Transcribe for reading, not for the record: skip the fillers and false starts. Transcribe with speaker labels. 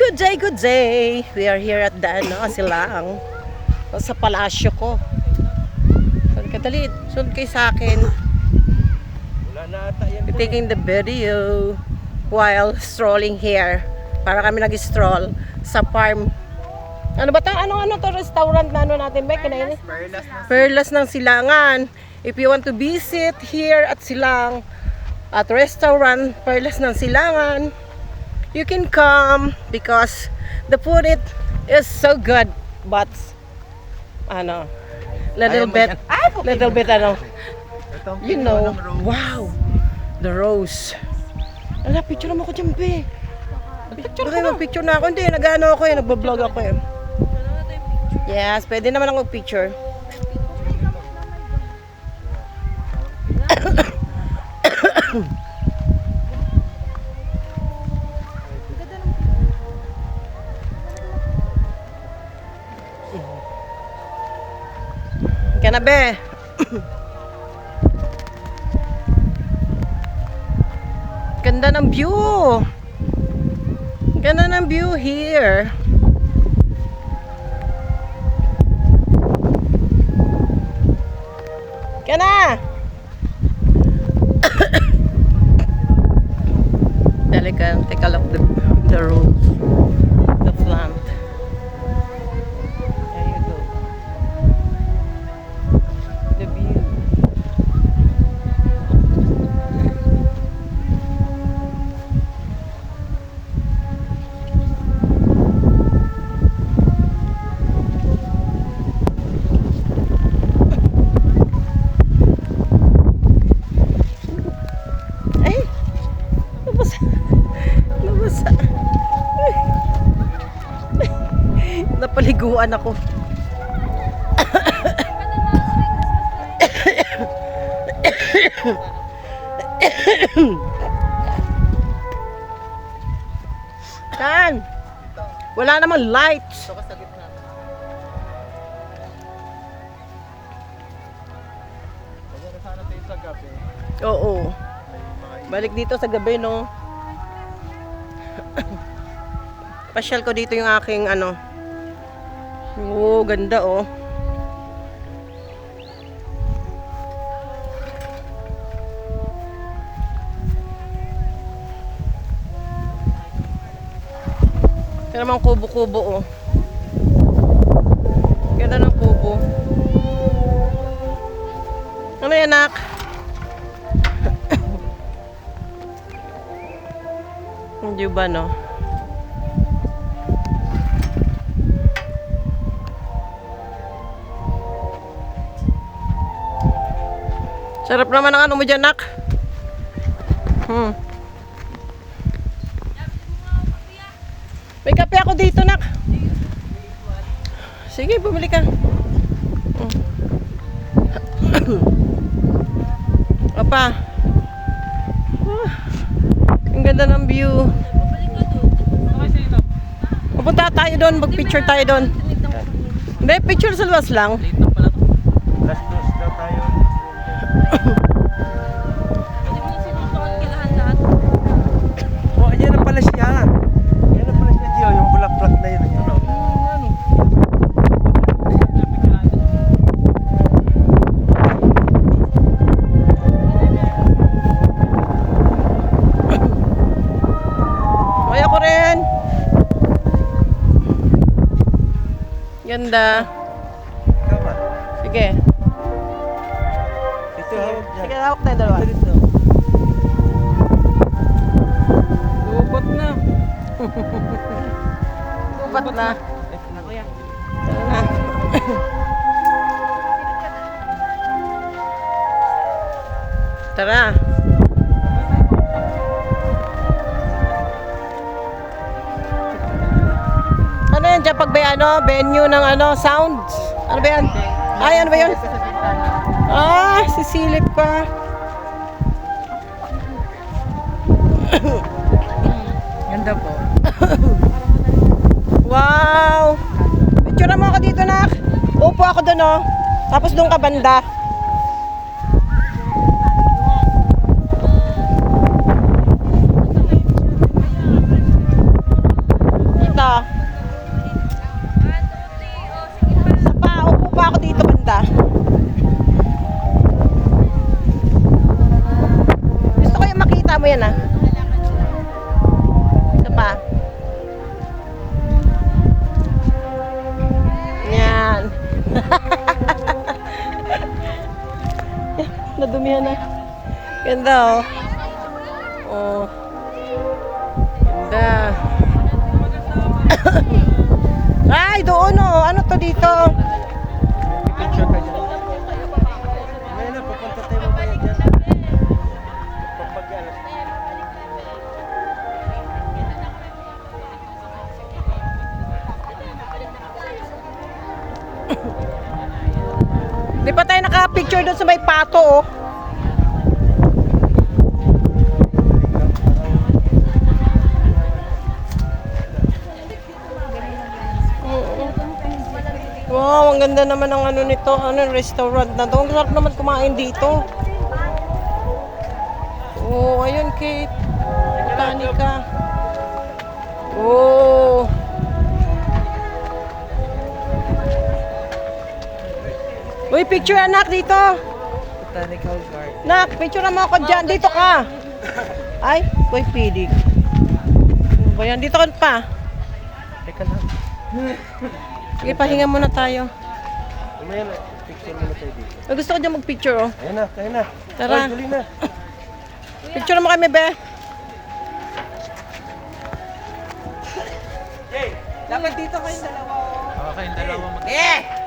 Speaker 1: Good day, good day. We are here at the Silang. Sa palasyo ko. Kadali, sunod kayo sa akin.
Speaker 2: Wala na ata yan.
Speaker 1: Taking the video while strolling here. Para kami nag-stroll sa farm. Ano ba ito? Ano to restaurant na ano natin, Beck? Perlas ng Silangan. If you want to visit here at Silang, at restaurant Perlas ng Silangan, you can come because the food is so good, but little bit you know, wow, the rose. Ala, picture mo ko dyan, be. Mag-picture na ako. Hindi, nag-ano ako eh, nagbablog ako eh. Yes, pwede naman ako mag-picture. Kaya na, be. Ganda ng view. Ganda ng view here. Kaya na. Delicate. Take a look at the rose. The plant. There you go. The view. Napaliguan ako. Kan? Wala namang lights.
Speaker 2: Ito ka sa gitna. Pagkara sana tayo sa gabi.
Speaker 1: Oo.
Speaker 2: May mga
Speaker 1: Balik dito sa gabi, no? Pasyal ko dito yung aking ano. Oo, ganda oh. Kaya naman kubo-kubo oh. Ganda ng kubo. Ano yan, anak? Hindi ba, no? Sarap naman ang ano mo dyan, nak. May kape ako dito, nak. Sige, bumili ka. Apa? Ang ganda ng view. Pupunta tayo doon, mag-picture tayo doon. Hindi, picture sa luwas lang.
Speaker 2: last dos daw tayo. Oh, ayan na pala siya. Ayan na pala siya, Gio. Yung bulak-bulak na yun. Ayan, oh.
Speaker 1: Ay, ako rin. Ganda.
Speaker 2: Ikaw ba?
Speaker 1: Sige.
Speaker 2: Ito, hawak dyan.
Speaker 1: Sige, hawak tayo dalawa.
Speaker 2: Ito.
Speaker 1: Lupot na. Lupot na.
Speaker 2: Ito na, kuya.
Speaker 1: Tara na. Tara. Ano yan dyan pag may ano, venue ng ano, sounds? Ano ba yan? Ay, ano ba yun? Ah, sisilip pa.
Speaker 2: Ganda po.
Speaker 1: Wow! Picture mo ako dito, nak. Upo ako doon, oh. Tapos doon ka banda. Ganda oh. Oh. Ganda. Ay, doon oh. Ano to dito?
Speaker 2: Picture ka dyan. Ngayon na, pupunta tayo mamaya dyan. Pagpagyan.
Speaker 1: Di pa tayo naka-picture doon sa may pato oh. Wow, ang ganda naman ng ano nito, restaurant na to. Ang sarap naman kumain dito. Oh, ayun Kate. Botanica. Oh. Uy, picture anak dito.
Speaker 2: Botanical Garden.
Speaker 1: Nak, picture mo ako dyan. Dito ka. Ay, boy pidig. Ano ba yan? Dito ka pa.
Speaker 2: Teka lang.
Speaker 1: Sige, pahinga muna tayo.
Speaker 2: Mamaya na, picture muna tayo dito.
Speaker 1: Ay, gusto ko dyan mag-picture oh.
Speaker 2: Ayun na, kaya na.
Speaker 1: Tara.
Speaker 2: Ay, tuloy na.
Speaker 1: Picture mo kami, be.
Speaker 3: Dapat dito kayong dalawa.
Speaker 2: Okay, dalawa mag-
Speaker 3: Eh!